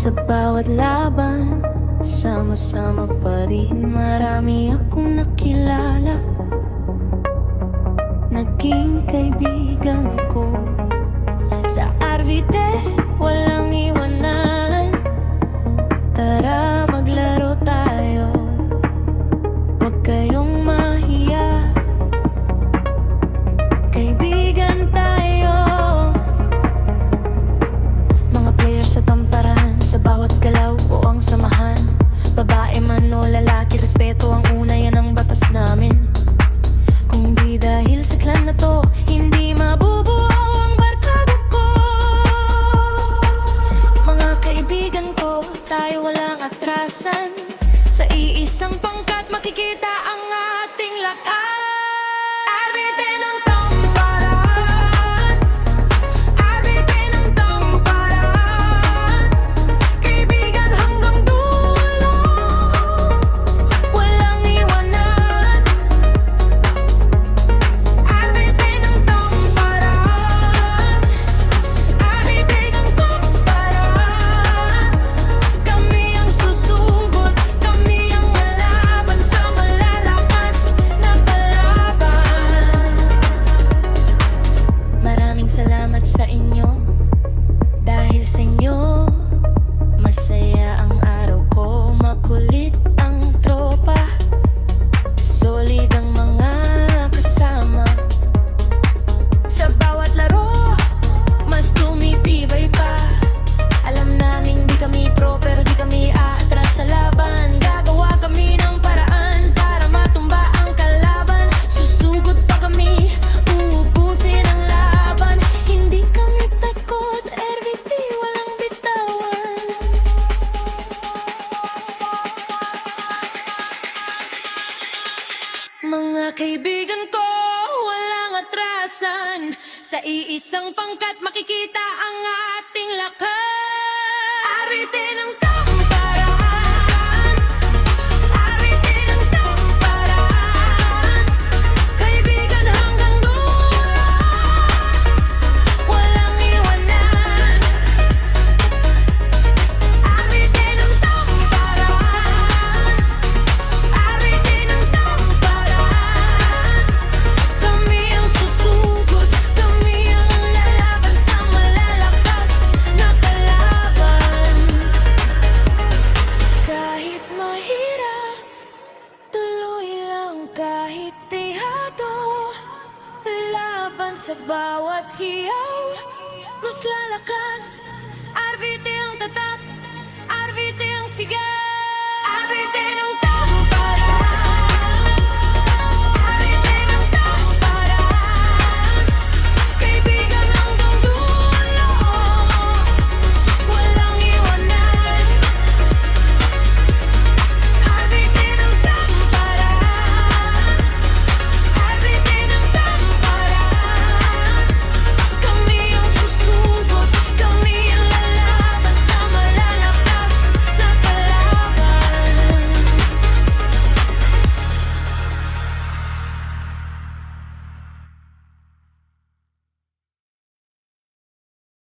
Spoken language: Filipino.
Sa bawat laban, sama-sama pa rin. Marami akong nakilala, naging kaibigan ko. Sa RVD, walang iwanan. Tara maglaro tayo, huwag kayong mahiya. Kaibigan tayo. Mga players sa tamparan, sa bawat galaw o ang samahan. Babae man o lalaki, respeto ang una, yan ang batas namin. Kung di dahil sa clan na to, hindi mabubuo ang barkada ko. Mga kaibigan ko, tayo walang atrasan. Sa iisang pangkat makikita ang ating lakas. RVD ng tamparan, RVD ng tamparan. Kaibigan hanggang dulo, walang iwanan. RVD ng tamparan, RVD ng tamparan. Kami ang susugod, kami ang lalaban sa malalakas na kalaban. Maraming salamat sa inyo. Dahil sa inyo, masaya ang araw ko. Makulit ang tropa, solid ang mga kasama. Sa bawat laro, mas tumitibay pa. Alam namin di kami pro, pero di kami aatras sa laban. Gagawa kami ng paraan para matumba ang kalaban. Susugod pa kami, uubusin ang laban. Hindi kami takot, RVD walang bitawan. Mga kaibigan ko, walang atrasan. Sa iisang pangkat makikita ang ating lakas. RVD ng tamparan, RVD ng tamparan. Kaibigan hanggang dulo, walang iwanan. RVD ng tamparan, RVD ng tamparan. Kami ang susugod, kami ang lalaban sa malalakas na kalaban. Kahit mahirap, tuloy lang kahit tihado. Laban sa bawat hiyaw, mas lalakas. RVD ang tatak, RVD ang sigaw.